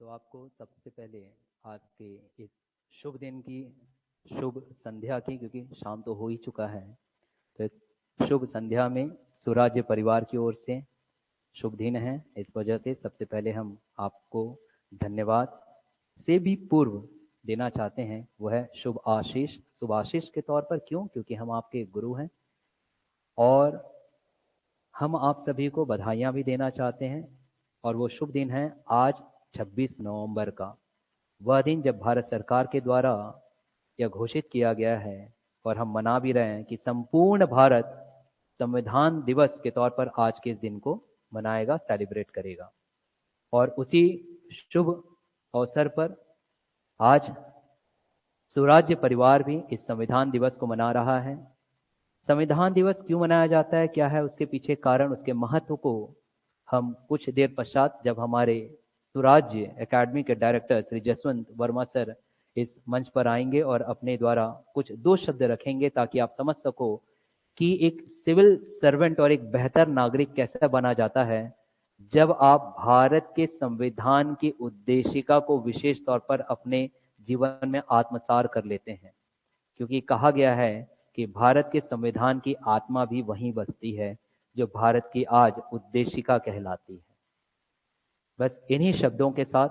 तो आपको सबसे पहले आज के इस शुभ दिन की शुभ संध्या की, क्योंकि शाम तो हो ही चुका है, तो इस शुभ संध्या में सुराज्य परिवार की ओर से शुभ दिन है। इस वजह से सबसे पहले हम आपको धन्यवाद से भी पूर्व देना चाहते हैं, वो है शुभ आशीष। शुभ आशीष के तौर पर क्यों? क्योंकि हम आपके गुरु हैं और हम आप सभी को बधाइयाँ भी देना चाहते हैं। और वो शुभ दिन है आज 26 नवंबर का, वह दिन जब भारत सरकार के द्वारा यह घोषित किया गया है और हम मना भी रहे हैं कि संपूर्ण भारत संविधान दिवस के तौर पर आज के इस दिन को मनाएगा, सेलिब्रेट करेगा। और उसी शुभ अवसर पर आज सुराज्य परिवार भी इस संविधान दिवस को मना रहा है। संविधान दिवस क्यों मनाया जाता है, क्या है उसके पीछे कारण, उसके महत्व को हम कुछ देर पश्चात जब हमारे सुराज्य एकेडमी के डायरेक्टर श्री जसवंत वर्मा सर इस मंच पर आएंगे और अपने द्वारा कुछ दो शब्द रखेंगे, ताकि आप समझ सको कि एक सिविल सर्वेंट और एक बेहतर नागरिक कैसे बना जाता है जब आप भारत के संविधान की उद्देशिका को विशेष तौर पर अपने जीवन में आत्मसार कर लेते हैं। क्योंकि कहा गया है कि भारत के संविधान की आत्मा भी वहीं बसती है जो भारत की आज उद्देशिका कहलाती है। बस इन्हीं शब्दों के साथ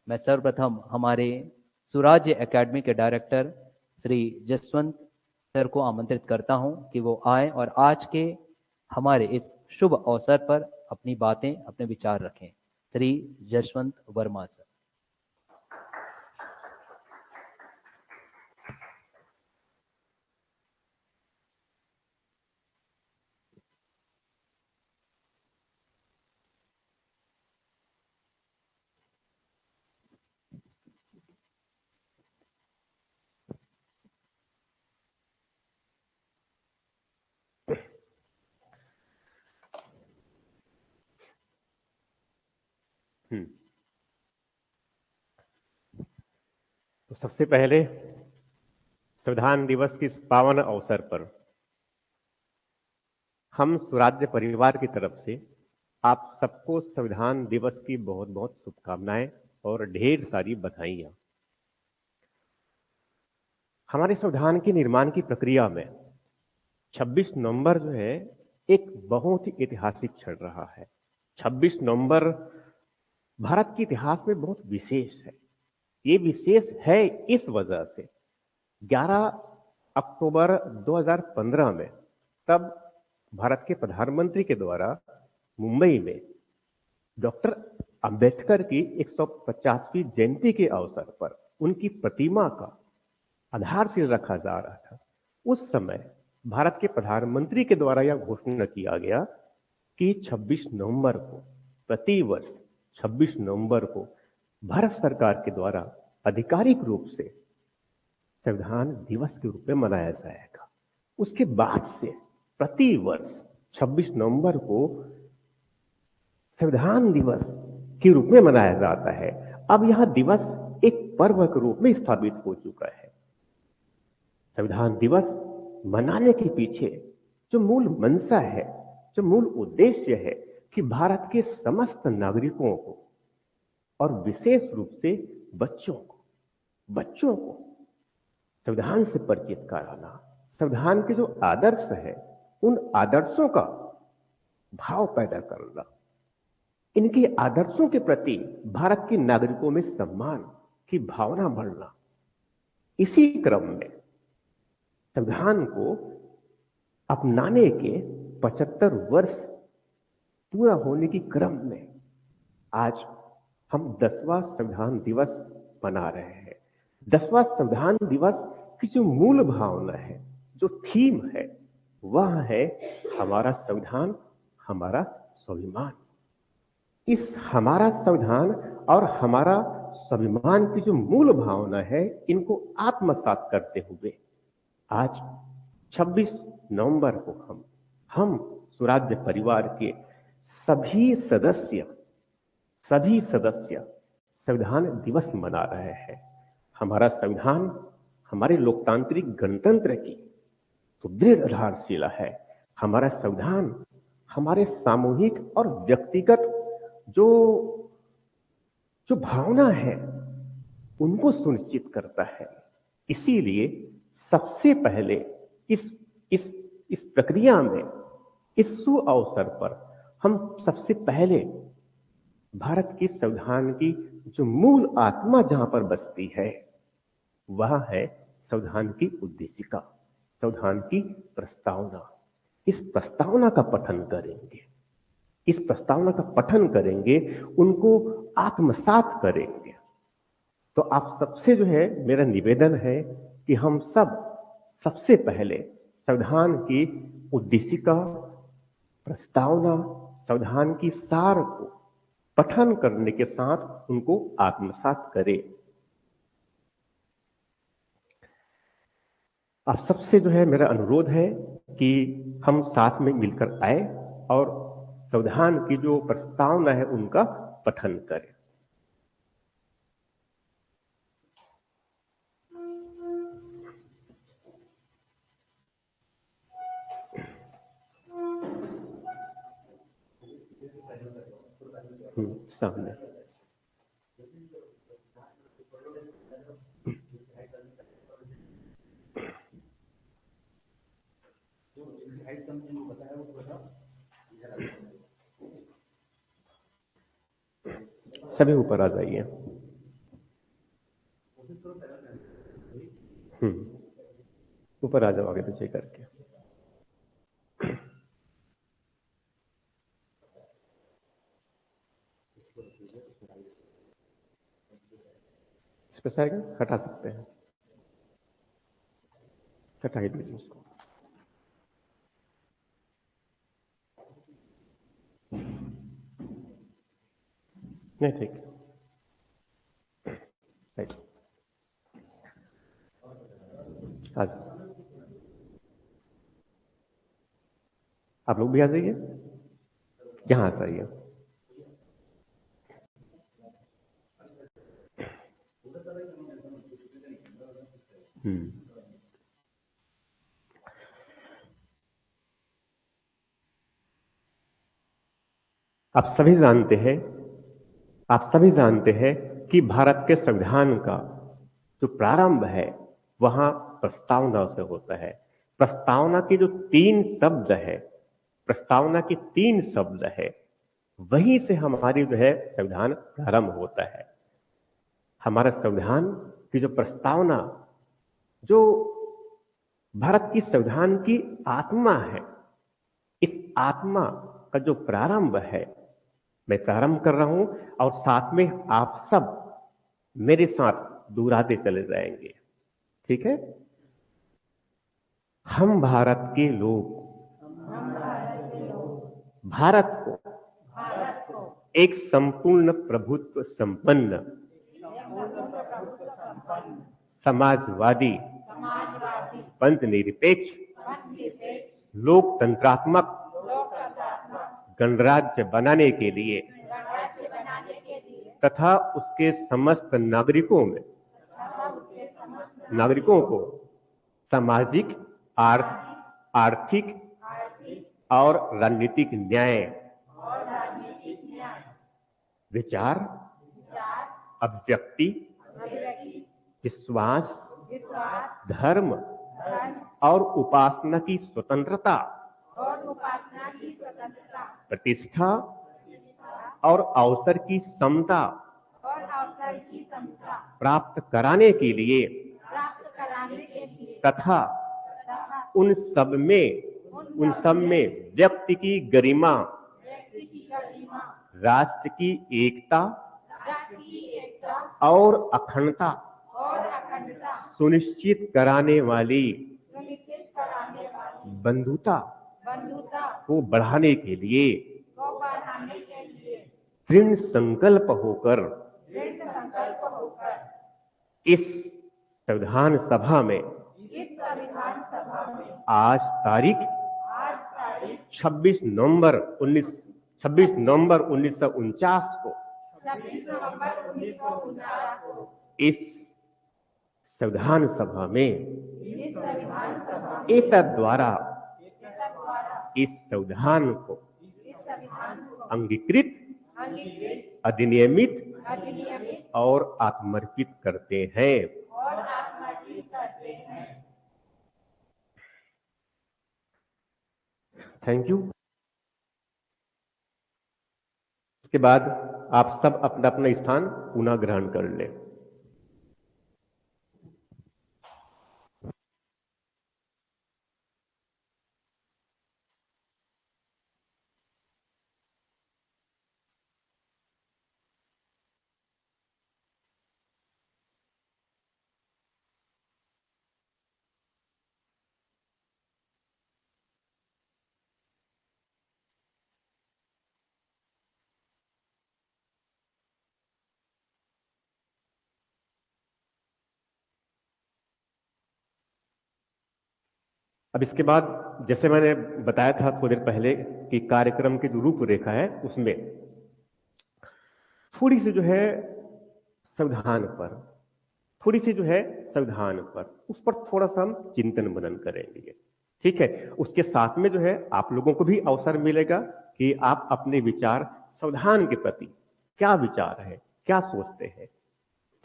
मैं सर्वप्रथम हमारे सुराज्य एकेडमी के डायरेक्टर श्री जसवंत सर को आमंत्रित करता हूं कि वो आए और आज के हमारे इस शुभ अवसर पर अपनी बातें, अपने विचार रखें। श्री जसवंत वर्मा सर। तो सबसे पहले संविधान दिवस के इस पावन अवसर पर हम सुराज्य परिवार की तरफ से आप सबको संविधान दिवस की बहुत बहुत शुभकामनाएं और ढेर सारी बधाइयां। हमारे संविधान के निर्माण की प्रक्रिया में 26 नवंबर जो है एक बहुत ही ऐतिहासिक क्षण रहा है। 26 नवंबर भारत के इतिहास में बहुत विशेष है। ये विशेष है इस वजह से 11 अक्टूबर 2015 में तब भारत के प्रधानमंत्री के द्वारा मुंबई में डॉक्टर अंबेडकर की 150वीं जयंती के अवसर पर उनकी प्रतिमा का आधारशिला रखा जा रहा था। उस समय भारत के प्रधानमंत्री के द्वारा यह घोषणा किया गया कि 26 नवंबर को, प्रति वर्ष 26 नवंबर को भारत सरकार के द्वारा आधिकारिक रूप से संविधान दिवस के रूप में मनाया जाएगा। उसके बाद से प्रति वर्ष 26 नवंबर को संविधान दिवस के रूप में मनाया जाता है। अब यह दिवस एक पर्व के रूप में स्थापित हो चुका है। संविधान दिवस मनाने के पीछे जो मूल मंशा है, जो मूल उद्देश्य है कि भारत के समस्त नागरिकों को और विशेष रूप से बच्चों को संविधान से परिचित कराना, संविधान के जो आदर्श है उन आदर्शों का भाव पैदा करना, इनके आदर्शों के प्रति भारत के नागरिकों में सम्मान की भावना बढ़ना। इसी क्रम में संविधान को अपनाने के 75 वर्ष पूरा होने की क्रम में आज हम 10वां संविधान दिवस मना रहे हैं। 10वां संविधान दिवस की जो मूल भावना है, जो थीम है, वह है हमारा संविधान, हमारा स्वाभिमान। इस हमारा संविधान और हमारा स्वाभिमान की जो मूल भावना है, इनको आत्मसात करते हुए आज 26 नवंबर को हम सुराज्य परिवार के सभी सदस्य संविधान दिवस मना रहे हैं। हमारा संविधान हमारे लोकतांत्रिक गणतंत्र की सुदृढ़ आधारशिला है। हमारा संविधान हमारे सामूहिक और व्यक्तिगत जो जो भावना है उनको सुनिश्चित करता है। इसीलिए सबसे पहले इस इस इस प्रक्रिया में, इस शुभ अवसर पर हम सबसे पहले भारत के संविधान की जो मूल आत्मा जहां पर बसती है वह है संविधान की उद्देशिका, संविधान की प्रस्तावना। इस प्रस्तावना का पठन करेंगे, इस प्रस्तावना का पठन करेंगे, उनको आत्मसात करेंगे। तो आप सबसे जो है मेरा निवेदन है कि हम सबसे पहले संविधान की उद्देशिका, प्रस्तावना, संविधान की सार को पठन करने के साथ उनको आत्मसात करें। आप सबसे जो है मेरा अनुरोध है कि हम साथ में मिलकर आए और संविधान की जो प्रस्तावना है उनका पठन करें। सामने सभी ऊपर आ जाइए। ऊपर आ जाओ आगे पीछे करके। इस पर आएगा, हटा सकते हैं, हटाइए प्लीज उसको। नहीं ठीक, राइट, आ जाओ। आप लोग भी आ जाइए, यहां आ जाइए। आप सभी जानते हैं कि भारत के संविधान का जो प्रारंभ है वहां प्रस्तावना से होता है। प्रस्तावना के जो 3 शब्द है, प्रस्तावना के 3 शब्द है, वहीं से हमारी जो है संविधान प्रारंभ होता है। हमारा संविधान की जो प्रस्तावना, जो भारत की संविधान की आत्मा है, इस आत्मा का जो प्रारंभ है, मैं प्रारंभ कर रहा हूं और साथ में आप सब मेरे साथ दोहराते चले जाएंगे, ठीक है? हम भारत के लोग भारत को एक संपूर्ण प्रभुत्व संपन्न समाजवादी, पंथ निरपेक्ष, लोकतंत्रात्मक गणराज्य बनाने के लिए तथा उसके समस्त नागरिकों को सामाजिक, आर्थिक और राजनीतिक न्याय, विचार, अभिव्यक्ति, विश्वास, धर्म और उपासना की स्वतंत्रता, प्रतिष्ठा और अवसर की समता प्राप्त कराने के लिए तथा उन सब में व्यक्ति की गरिमा, राष्ट्र की एकता और अखंडता सुनिश्चित कराने वाली बंधुता को बढ़ाने के लिए दृढ़ संकल्प होकर इस संविधान सभा में आज तारीख 26 नवंबर 1949 को इस संविधान सभा में एतद द्वारा इस संविधान को अंगीकृत, अधिनियमित और आत्मर्पित करते हैं। Thank you. इसके बाद आप सब अपना अपना स्थान पुनः ग्रहण कर लें। अब इसके बाद जैसे मैंने बताया था थोड़ी देर पहले कि कार्यक्रम की जो रूपरेखा है उसमें थोड़ी सी जो है संविधान पर, थोड़ी सी जो है संविधान पर, उस पर थोड़ा सा हम चिंतन मनन करेंगे। ठीक है, उसके साथ में जो है आप लोगों को भी अवसर मिलेगा कि आप अपने विचार संविधान के प्रति क्या विचार है, क्या सोचते हैं।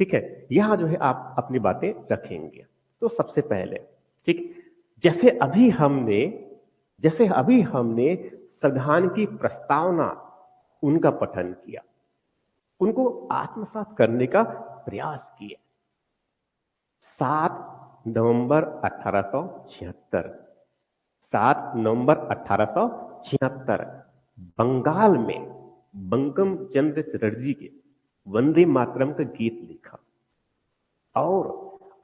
ठीक है, यहां जो है आप अपनी बातें रखेंगे। तो सबसे पहले, ठीक, जैसे अभी हमने संविधान की प्रस्तावना उनका पठन किया, उनको आत्मसात करने का प्रयास किया। 7 नवंबर 1876, 7 नवंबर 1876 बंगाल में बंकिम चंद्र चटर्जी के वंदे मातरम का गीत लिखा और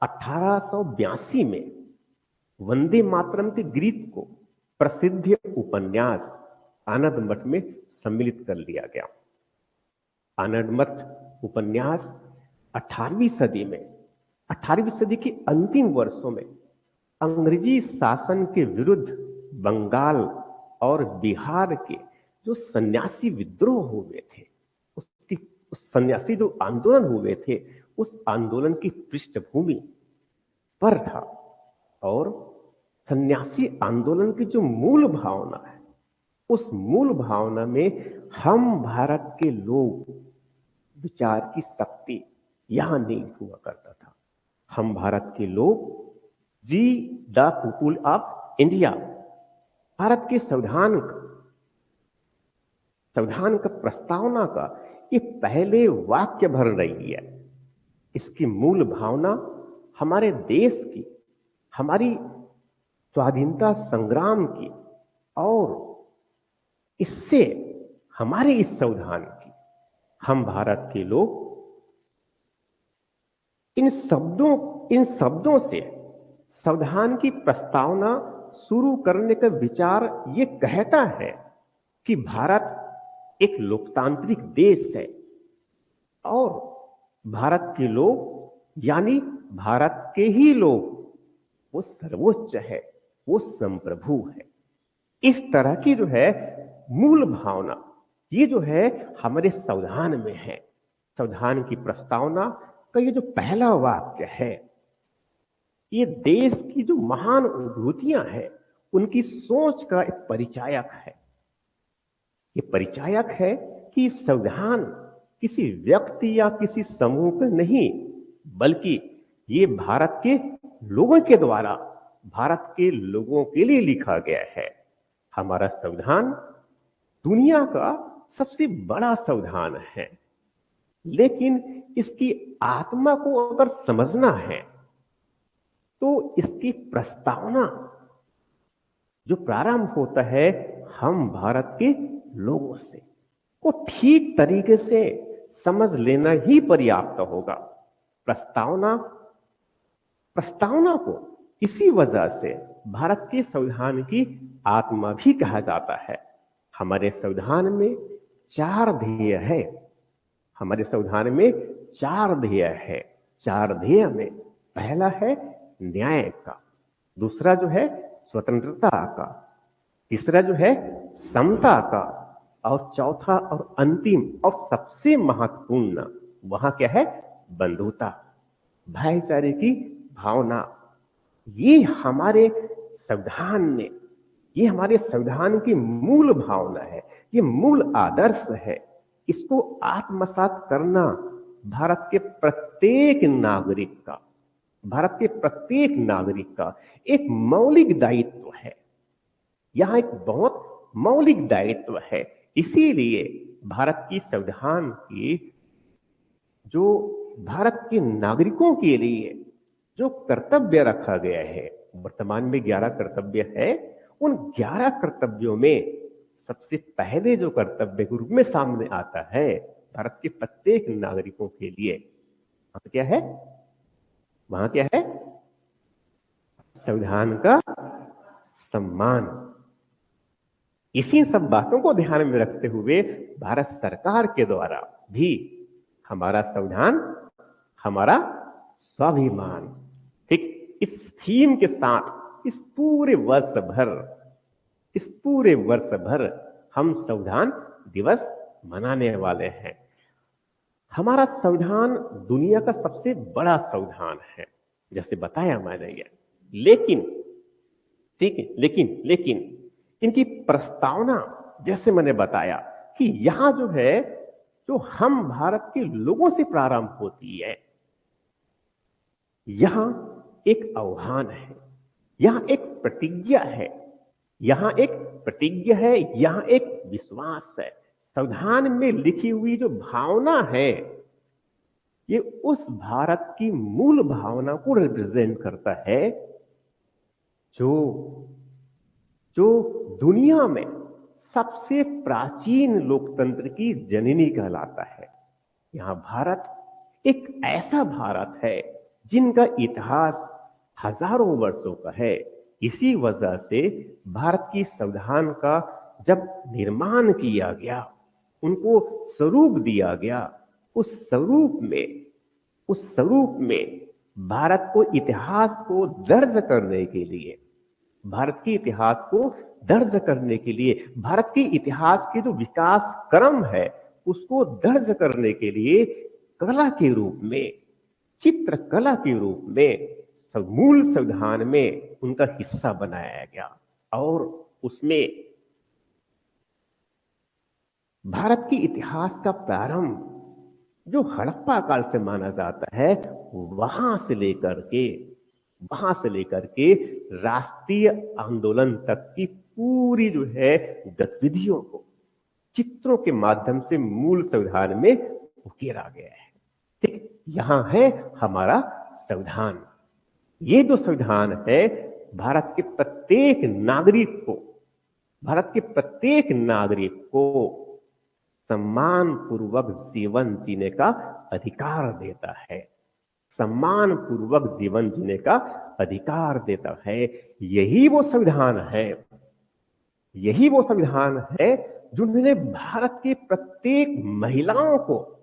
1882 में वंदे मातरम के गीत को प्रसिद्ध उपन्यास आनंद मठ में सम्मिलित कर लिया गया। आनंद मठ उपन्यास 18वीं सदी के अंतिम वर्षों में अंग्रेजी शासन के विरुद्ध बंगाल और बिहार के जो सन्यासी विद्रोह हुए थे, उस सन्यासी जो आंदोलन हुए थे, उस आंदोलन की पृष्ठभूमि पर था। और सन्यासी आंदोलन की जो मूल भावना है, उस मूल भावना में हम भारत के लोग विचार की शक्ति यहां नहीं हुआ करता था। हम भारत के लोग, we the people of India, Bharat के संविधान का प्रस्तावना का ये पहले वाक्य भर रही है। इसकी मूल भावना हमारे देश की, हमारी स्वाधीनता संग्राम की, और इससे हमारे इस संविधान की, हम भारत के लोग, इन शब्दों से संविधान की प्रस्तावना शुरू करने का विचार ये कहता है कि भारत एक लोकतांत्रिक देश है और भारत के लोग यानी भारत के ही लोग वो सर्वोच्च है, वो संप्रभु है। इस तरह की जो है मूल भावना, ये जो है हमारे संविधान में है। संविधान की प्रस्तावना का ये जो पहला वाक्य है, ये देश की जो महान अनुभूतियां हैं उनकी सोच का एक परिचायक है। ये परिचायक है कि संविधान किसी व्यक्ति या किसी समूह का नहीं, बल्कि ये भारत के लोगों के द्वारा, भारत के लोगों के लिए लिखा गया है। हमारा संविधान दुनिया का सबसे बड़ा संविधान है, लेकिन इसकी आत्मा को अगर समझना है तो इसकी प्रस्तावना जो प्रारंभ होता है हम भारत के लोगों से, को ठीक तरीके से समझ लेना ही पर्याप्त होगा। प्रस्तावना को इसी वजह से भारत के संविधान की आत्मा भी कहा जाता है। हमारे संविधान में 4 ध्येय है। हमारे संविधान में 4 ध्येय है। 4 ध्येय में पहला है न्याय का, दूसरा जो है स्वतंत्रता का, तीसरा जो है समता का, और चौथा और अंतिम और सबसे महत्वपूर्ण वहां क्या है? बंधुता, भाईचारे की भावना। ये हमारे संविधान में, ये हमारे संविधान की मूल भावना है, ये मूल आदर्श है। इसको आत्मसात करना भारत के प्रत्येक नागरिक का, भारत के प्रत्येक नागरिक का एक मौलिक दायित्व है। यहां एक बहुत मौलिक दायित्व है। इसीलिए भारत की संविधान की जो भारत के नागरिकों के लिए जो कर्तव्य रखा गया है, वर्तमान में 11 कर्तव्य है। उन 11 कर्तव्यों में सबसे पहले जो कर्तव्य के रूप में सामने आता है भारत के प्रत्येक नागरिकों के लिए, वहां क्या है? वहां क्या है? संविधान का सम्मान। इसी सब बातों को ध्यान में रखते हुए भारत सरकार के द्वारा भी हमारा संविधान हमारा स्वाभिमान, ठीक, इस थीम के साथ इस पूरे वर्ष भर हम संविधान दिवस मनाने वाले हैं। हमारा संविधान दुनिया का सबसे बड़ा संविधान है, जैसे बताया मैंने ये। लेकिन ठीक है, लेकिन इनकी प्रस्तावना, जैसे मैंने बताया कि यहां जो है, जो हम भारत के लोगों से प्रारंभ होती है, यहां एक आह्वान है, यहां एक प्रतिज्ञा है, यहां एक विश्वास है। संविधान में लिखी हुई जो भावना है, ये उस भारत की मूल भावना को रिप्रेजेंट करता है जो जो दुनिया में सबसे प्राचीन लोकतंत्र की जननी कहलाता है। यहां भारत एक ऐसा भारत है जिनका इतिहास हजारों वर्षों का है। इसी वजह से भारत की संविधान का जब निर्माण किया गया, उनको स्वरूप दिया गया, उस स्वरूप में भारत को इतिहास को दर्ज करने के लिए, भारत के इतिहास को दर्ज करने के लिए, भारत के इतिहास के जो विकास क्रम है उसको दर्ज करने के लिए कला के रूप में, चित्रकला के रूप में मूल संविधान में उनका हिस्सा बनाया गया। और उसमें भारत के इतिहास का प्रारंभ जो हड़प्पा काल से माना जाता है, वहां से लेकर के राष्ट्रीय आंदोलन तक की पूरी जो है गतिविधियों को चित्रों के माध्यम से मूल संविधान में उकेरा गया है। ठीक, यहां है हमारा संविधान। ये जो संविधान है भारत के प्रत्येक नागरिक को सम्मान पूर्वक जीवन जीने का अधिकार देता है, सम्मान पूर्वक जीवन जीने का अधिकार देता है। यही वो संविधान है जिन्होंने भारत के प्रत्येक महिलाओं को,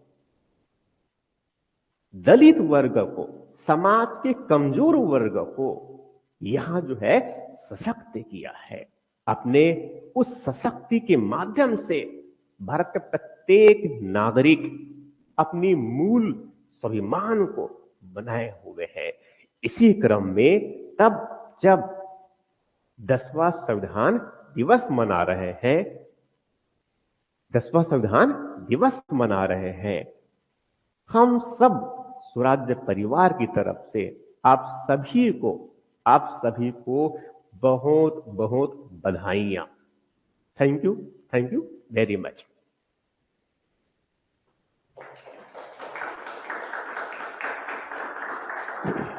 दलित वर्ग को, समाज के कमजोर वर्ग को यहां जो है सशक्त किया है। अपने उस सशक्ति के माध्यम से भारत का प्रत्येक नागरिक अपनी मूल स्वाभिमान को बनाए हुए है। इसी क्रम में तब जब 10वां संविधान दिवस मना रहे हैं, हम सब स्वराज्य परिवार की तरफ से आप सभी को बहुत बहुत बधाइयां। Thank you very much.